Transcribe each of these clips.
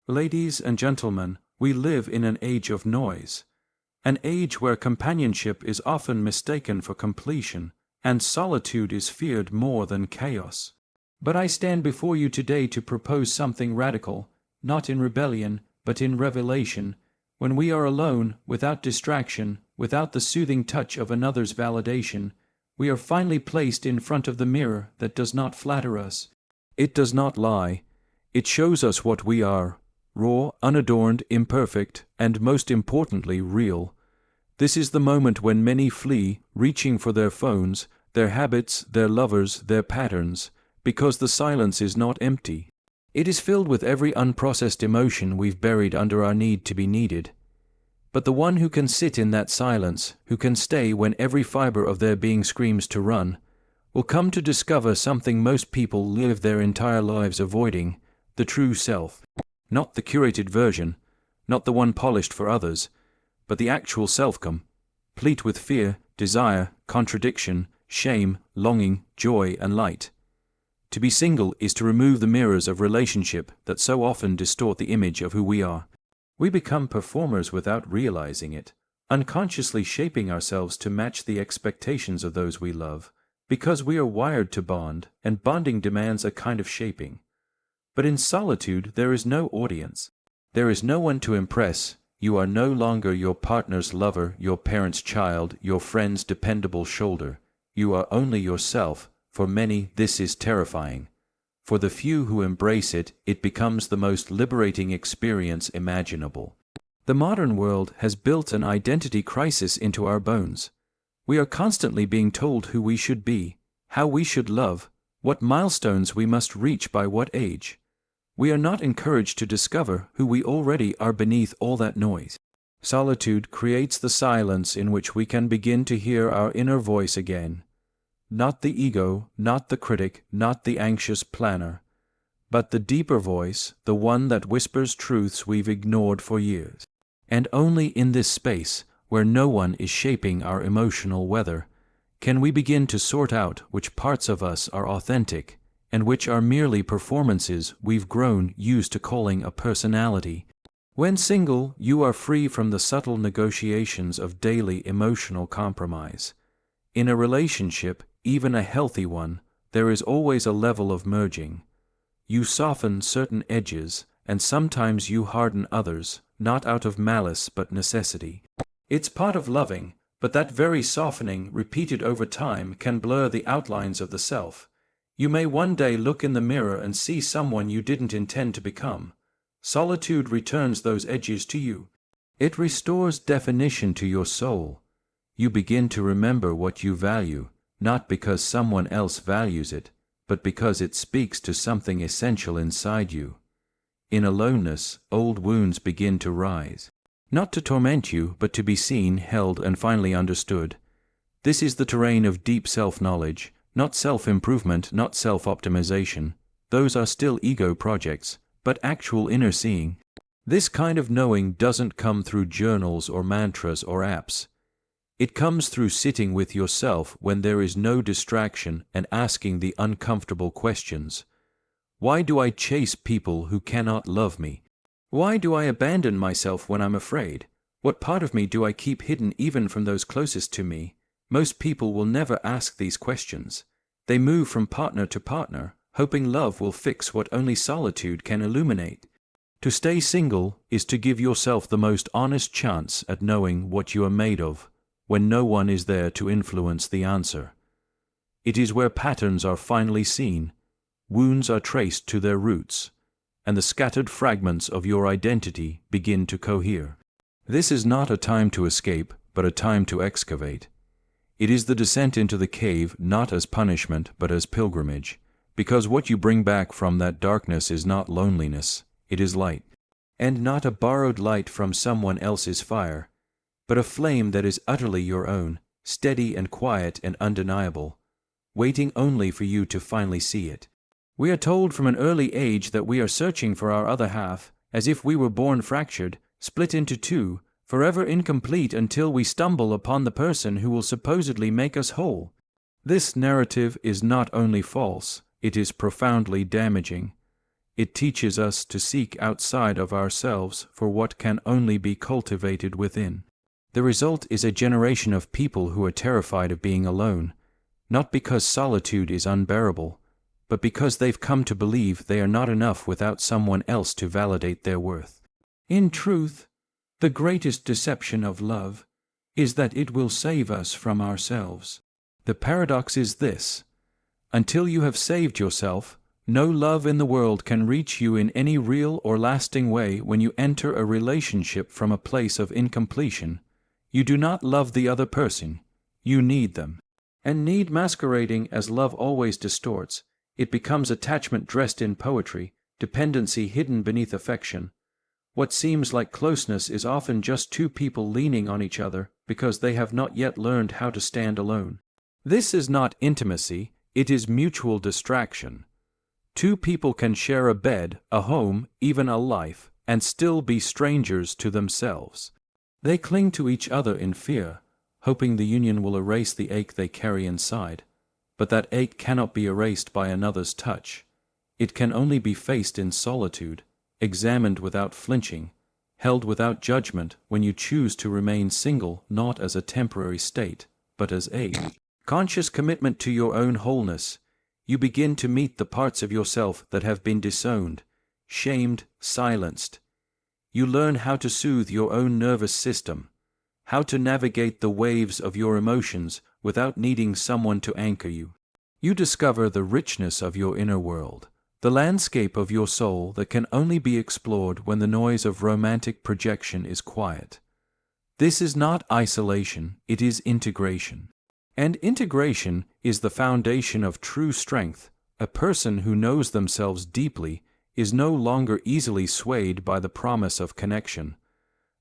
Ladies and gentlemen, we live in an age of noise. An age where companionship is often mistaken for completion, and solitude is feared more than chaos. But I stand before you today to propose something radical, not in rebellion, but in revelation. When we are alone, without distraction, without the soothing touch of another's validation, we are finally placed in front of the mirror that does not flatter us. It does not lie. It shows us what we are, raw, unadorned, imperfect, and most importantly, real. This is the moment when many flee, reaching for their phones, their habits, their lovers, their patterns, because the silence is not empty. It is filled with every unprocessed emotion we've buried under our need to be needed. But the one who can sit in that silence, who can stay when every fiber of their being screams to run, will come to discover something most people live their entire lives avoiding: the true self. Not the curated version, not the one polished for others, but the actual self, complete with fear, desire, contradiction, shame, longing, joy, and light. To be single is to remove the mirrors of relationship that so often distort the image of who we are. We become performers without realizing it, unconsciously shaping ourselves to match the expectations of those we love, because we are wired to bond, and bonding demands a kind of shaping. But in solitude there is no audience. There is no one to impress. You are no longer your partner's lover, your parent's child, your friend's dependable shoulder. You are only yourself. For many, this is terrifying. For the few who embrace it, it becomes the most liberating experience imaginable. The modern world has built an identity crisis into our bones. We are constantly being told who we should be, how we should love, what milestones we must reach by what age. We are not encouraged to discover who we already are beneath all that noise. Solitude creates the silence in which we can begin to hear our inner voice again. Not the ego, not the critic, not the anxious planner, but the deeper voice, the one that whispers truths we've ignored for years. And only in this space, where no one is shaping our emotional weather, can we begin to sort out which parts of us are authentic, and which are merely performances we've grown used to calling a personality. When single, you are free from the subtle negotiations of daily emotional compromise. In a relationship, even a healthy one, there is always a level of merging. You soften certain edges, and sometimes you harden others, not out of malice but necessity. It's part of loving, but that very softening, repeated over time, can blur the outlines of the self. You may one day look in the mirror and see someone you didn't intend to become. Solitude returns those edges to you. It restores definition to your soul. You begin to remember what you value, not because someone else values it, but because it speaks to something essential inside you. In aloneness, old wounds begin to rise. Not to torment you, but to be seen, held, and finally understood. This is the terrain of deep self-knowledge, not self-improvement, not self-optimization. Those are still ego projects, but actual inner seeing. This kind of knowing doesn't come through journals or mantras or apps. It comes through sitting with yourself when there is no distraction and asking the uncomfortable questions. Why do I chase people who cannot love me? Why do I abandon myself when I'm afraid? What part of me do I keep hidden even from those closest to me? Most people will never ask these questions. They move from partner to partner, hoping love will fix what only solitude can illuminate. To stay single is to give yourself the most honest chance at knowing what you are made of, when no one is there to influence the answer. It is where patterns are finally seen, wounds are traced to their roots, and the scattered fragments of your identity begin to cohere. This is not a time to escape, but a time to excavate. It is the descent into the cave not as punishment but as pilgrimage, because what you bring back from that darkness is not loneliness, it is light. And not a borrowed light from someone else's fire, but a flame that is utterly your own, steady and quiet and undeniable, waiting only for you to finally see it. We are told from an early age that we are searching for our other half, as if we were born fractured, split into two, forever incomplete until we stumble upon the person who will supposedly make us whole. This narrative is not only false, it is profoundly damaging. it teaches us to seek outside of ourselves for what can only be cultivated within. The result is a generation of people who are terrified of being alone, not because solitude is unbearable, but because they've come to believe they are not enough without someone else to validate their worth. In truth, the greatest deception of love is that it will save us from ourselves. The paradox is this: until you have saved yourself, no love in the world can reach you in any real or lasting way. When you enter a relationship from a place of incompletion, you do not love the other person, you need them. And need masquerading as love always distorts. It becomes attachment dressed in poetry, dependency hidden beneath affection. What seems like closeness is often just two people leaning on each other because they have not yet learned how to stand alone. This is not intimacy, it is mutual distraction. Two people can share a bed, a home, even a life, and still be strangers to themselves. They cling to each other in fear, hoping the union will erase the ache they carry inside. But that ache cannot be erased by another's touch. It can only be faced in solitude, examined without flinching, held without judgment when you choose to remain single, not as a temporary state, but as a conscious commitment to your own wholeness. You begin to meet the parts of yourself that have been disowned, shamed, silenced. You learn how to soothe your own nervous system, how to navigate the waves of your emotions without needing someone to anchor you. You discover the richness of your inner world, the landscape of your soul that can only be explored when the noise of romantic projection is quiet. This is not isolation, it is integration. And integration is the foundation of true strength. A person who knows themselves deeply is no longer easily swayed by the promise of connection.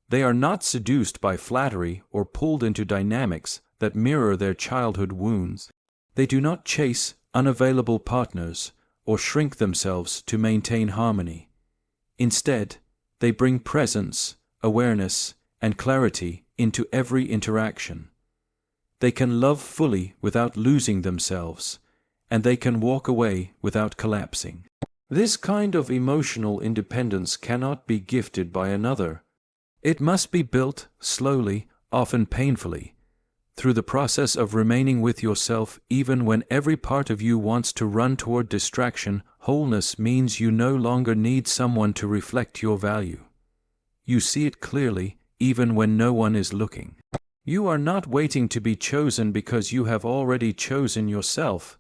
They are not seduced by flattery or pulled into dynamics that mirror their childhood wounds. They do not chase unavailable partners or shrink themselves to maintain harmony. Instead, they bring presence, awareness, and clarity into every interaction. They can love fully without losing themselves, and they can walk away without collapsing. This kind of emotional independence cannot be gifted by another. It must be built slowly, often painfully, through the process of remaining with yourself even when every part of you wants to run toward distraction. Wholeness means you no longer need someone to reflect your value. You see it clearly, even when no one is looking. You are not waiting to be chosen because you have already chosen yourself.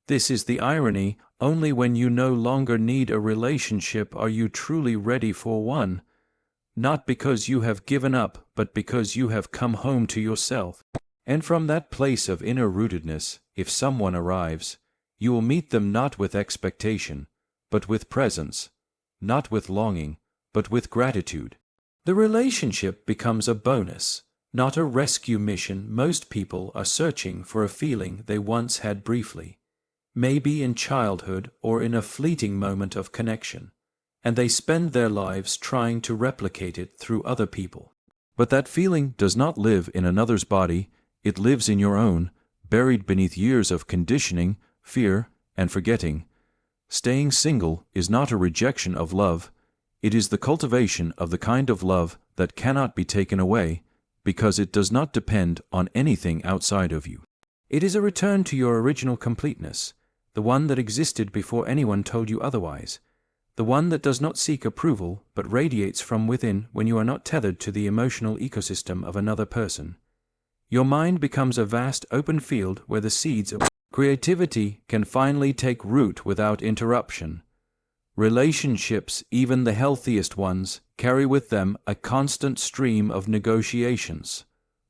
This is the irony: only when you no longer need a relationship are you truly ready for one. Not because you have given up, but because you have come home to yourself. And from that place of inner rootedness, if someone arrives, you will meet them not with expectation, but with presence, not with longing, but with gratitude. The relationship becomes a bonus, not a rescue mission. Most people are searching for a feeling they once had briefly, maybe in childhood or in a fleeting moment of connection, and they spend their lives trying to replicate it through other people. But that feeling does not live in another's body, it lives in your own, buried beneath years of conditioning, fear, and forgetting. Staying single is not a rejection of love, it is the cultivation of the kind of love that cannot be taken away, because it does not depend on anything outside of you. It is a return to your original completeness, the one that existed before anyone told you otherwise, the one that does not seek approval but radiates from within when you are not tethered to the emotional ecosystem of another person. Your mind becomes a vast open field where the seeds of creativity can finally take root without interruption. Relationships, even the healthiest ones, carry with them a constant stream of negotiations,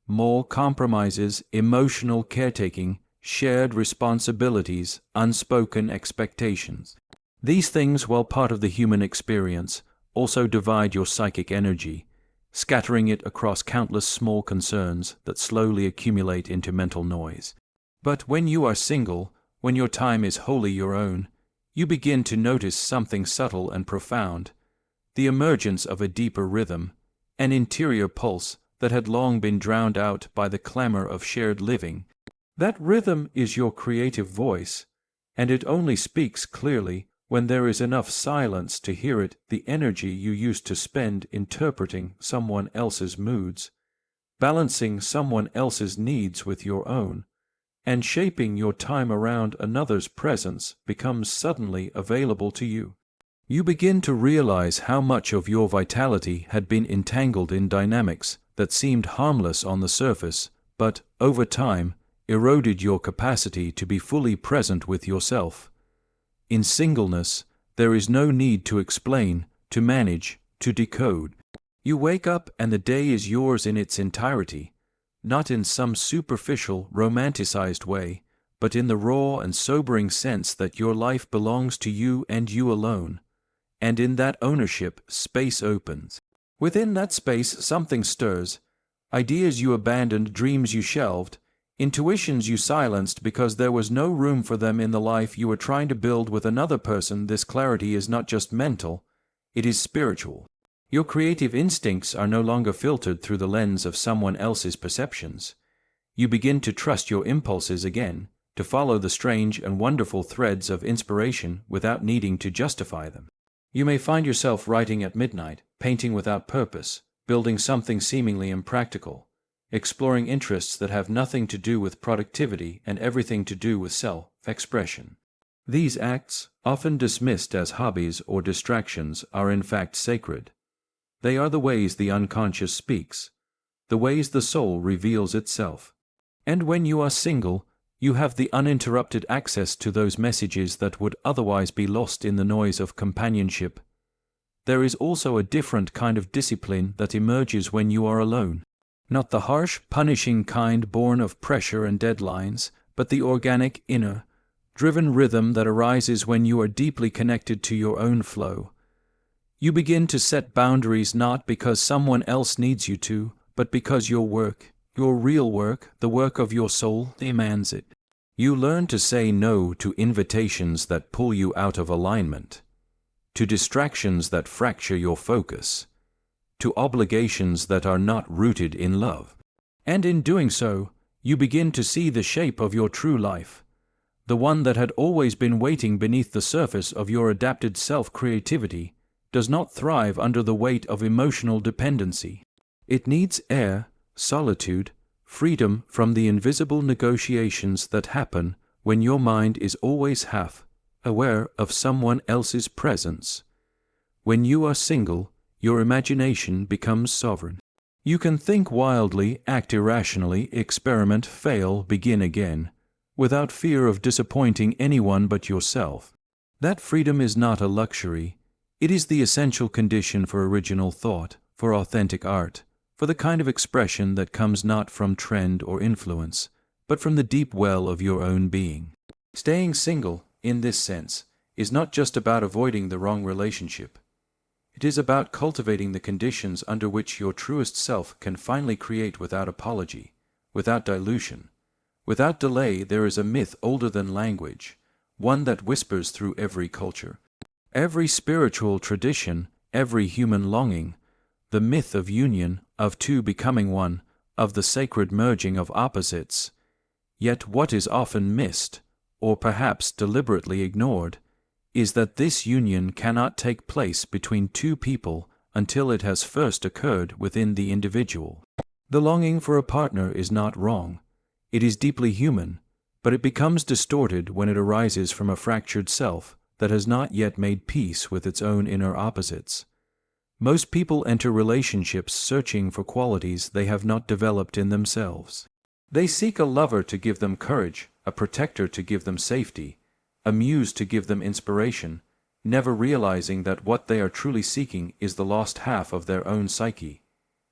more compromises, emotional caretaking, shared responsibilities, unspoken expectations. These things, while part of the human experience, also divide your psychic energy, scattering it across countless small concerns that slowly accumulate into mental noise. But when you are single, when your time is wholly your own, you begin to notice something subtle and profound, the emergence of a deeper rhythm, an interior pulse that had long been drowned out by the clamor of shared living. That rhythm is your creative voice, and it only speaks clearly when there is enough silence to hear it, the energy you used to spend interpreting someone else's moods, balancing someone else's needs with your own, and shaping your time around another's presence becomes suddenly available to you. You begin to realize how much of your vitality had been entangled in dynamics that seemed harmless on the surface, but, over time, eroded your capacity to be fully present with yourself. In singleness, there is no need to explain, to manage, to decode. You wake up and the day is yours in its entirety, not in some superficial, romanticized way, but in the raw and sobering sense that your life belongs to you and you alone. And in that ownership, space opens. Within that space, something stirs. Ideas you abandoned, dreams you shelved, intuitions you silenced because there was no room for them in the life you were trying to build with another person. This clarity is not just mental, it is spiritual. Your creative instincts are no longer filtered through the lens of someone else's perceptions. You begin to trust your impulses again, to follow the strange and wonderful threads of inspiration without needing to justify them. You may find yourself writing at midnight, painting without purpose, building something seemingly impractical, exploring interests that have nothing to do with productivity and everything to do with self-expression. These acts, often dismissed as hobbies or distractions, are in fact sacred. They are the ways the unconscious speaks, the ways the soul reveals itself. And when you are single, you have the uninterrupted access to those messages that would otherwise be lost in the noise of companionship. There is also a different kind of discipline that emerges when you are alone. Not the harsh, punishing kind born of pressure and deadlines, but the organic, inner, driven rhythm that arises when you are deeply connected to your own flow. You begin to set boundaries not because someone else needs you to, but because your work, your real work, the work of your soul, demands it. You learn to say no to invitations that pull you out of alignment, to distractions that fracture your focus, to obligations that are not rooted in love. And in doing so, you begin to see the shape of your true life, the one that had always been waiting beneath the surface of your adapted self-creativity, does not thrive under the weight of emotional dependency. It needs air, solitude, freedom from the invisible negotiations that happen when your mind is always half aware of someone else's presence. When you are single, your imagination becomes sovereign. You can think wildly, act irrationally, experiment, fail, begin again, without fear of disappointing anyone but yourself. That freedom is not a luxury. It is the essential condition for original thought, for authentic art, for the kind of expression that comes not from trend or influence, but from the deep well of your own being. Staying single, in this sense, is not just about avoiding the wrong relationship. It is about cultivating the conditions under which your truest self can finally create without apology, without dilution. Without delay. There is a myth older than language, one that whispers through every culture, every spiritual tradition, every human longing, the myth of union, of two becoming one, of the sacred merging of opposites. Yet what is often missed, or perhaps deliberately ignored, is that this union cannot take place between two people until it has first occurred within the individual. The longing for a partner is not wrong. It is deeply human, but it becomes distorted when it arises from a fractured self that has not yet made peace with its own inner opposites. Most people enter relationships searching for qualities they have not developed in themselves. They seek a lover to give them courage, a protector to give them safety, a muse to give them inspiration, never realizing that what they are truly seeking is the lost half of their own psyche,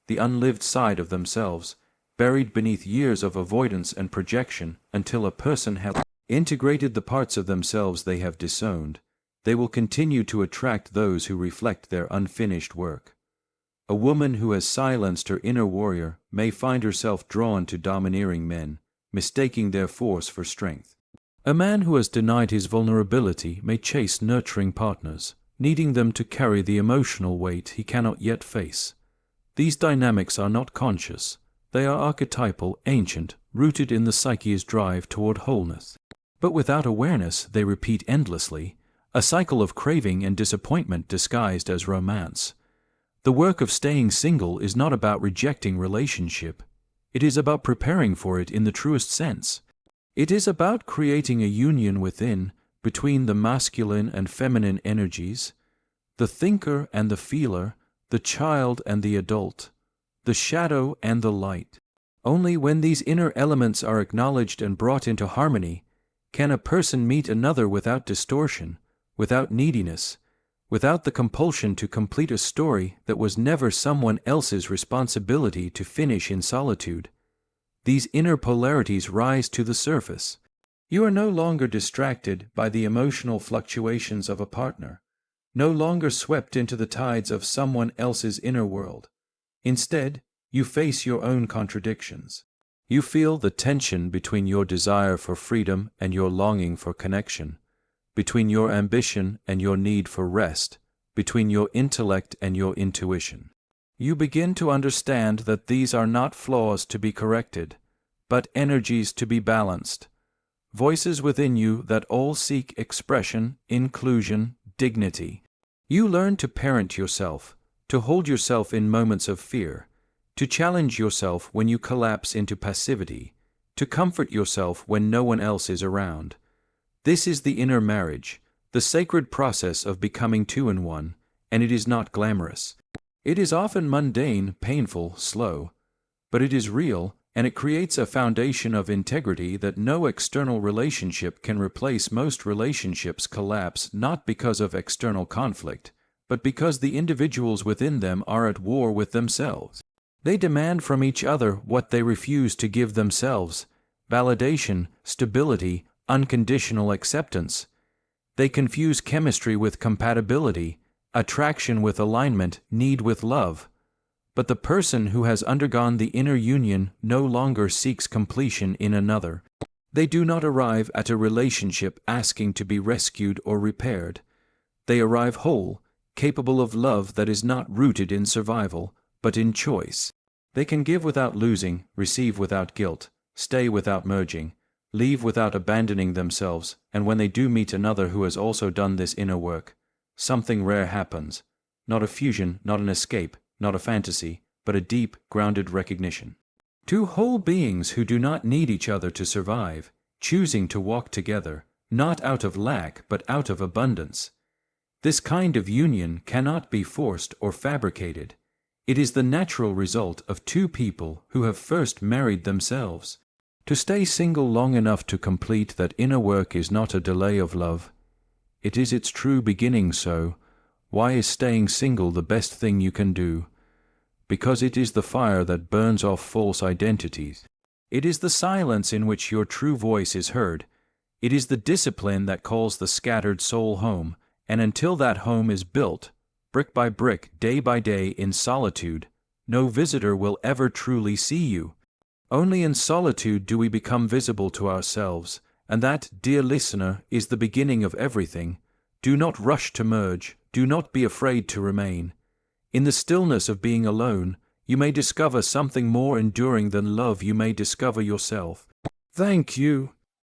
the unlived side of themselves, buried beneath years of avoidance and projection. Until a person has integrated the parts of themselves they have disowned, they will continue to attract those who reflect their unfinished work. A woman who has silenced her inner warrior may find herself drawn to domineering men, mistaking their force for strength. A man who has denied his vulnerability may chase nurturing partners, needing them to carry the emotional weight he cannot yet face. These dynamics are not conscious. They are archetypal, ancient, rooted in the psyche's drive toward wholeness. But without awareness, they repeat endlessly, a cycle of craving and disappointment disguised as romance. The work of staying single is not about rejecting relationship. It is about preparing for it in the truest sense. It is about creating a union within, between the masculine and feminine energies, the thinker and the feeler, the child and the adult, the shadow and the light. Only when these inner elements are acknowledged and brought into harmony can a person meet another without distortion, without neediness, without the compulsion to complete a story that was never someone else's responsibility to finish in solitude. These inner polarities rise to the surface. You are no longer distracted by the emotional fluctuations of a partner, no longer swept into the tides of someone else's inner world. Instead, you face your own contradictions. You feel the tension between your desire for freedom and your longing for connection, between your ambition and your need for rest, between your intellect and your intuition. You begin to understand that these are not flaws to be corrected, but energies to be balanced, voices within you that all seek expression, inclusion, dignity. You learn to parent yourself, to hold yourself in moments of fear, to challenge yourself when you collapse into passivity, to comfort yourself when no one else is around. This is the inner marriage, the sacred process of becoming two in one, and it is not glamorous. It is often mundane, painful, slow, but it is real, and it creates a foundation of integrity that no external relationship can replace. Most relationships collapse not because of external conflict, but because the individuals within them are at war with themselves. They demand from each other what they refuse to give themselves: validation, stability, unconditional acceptance. They confuse chemistry with compatibility, attraction with alignment, need with love. But the person who has undergone the inner union no longer seeks completion in another. They do not arrive at a relationship asking to be rescued or repaired. They arrive whole, capable of love that is not rooted in survival, but in choice. They can give without losing, receive without guilt, stay without merging, leave without abandoning themselves, and when they do meet another who has also done this inner work, something rare happens. Not a fusion, not an escape, not a fantasy, but a deep, grounded recognition. Two whole beings who do not need each other to survive, choosing to walk together, not out of lack but out of abundance. This kind of union cannot be forced or fabricated. It is the natural result of two people who have first married themselves. To stay single long enough to complete that inner work is not a delay of love. It is its true beginning. So, why is staying single the best thing you can do? Because it is the fire that burns off false identities. It is the silence in which your true voice is heard. It is the discipline that calls the scattered soul home, and until that home is built, brick by brick, day by day, in solitude, no visitor will ever truly see you. Only in solitude do we become visible to ourselves, and that, dear listener, is the beginning of everything. Do not rush to merge, do not be afraid to remain. In the stillness of being alone, you may discover something more enduring than love. You may discover yourself. Thank you.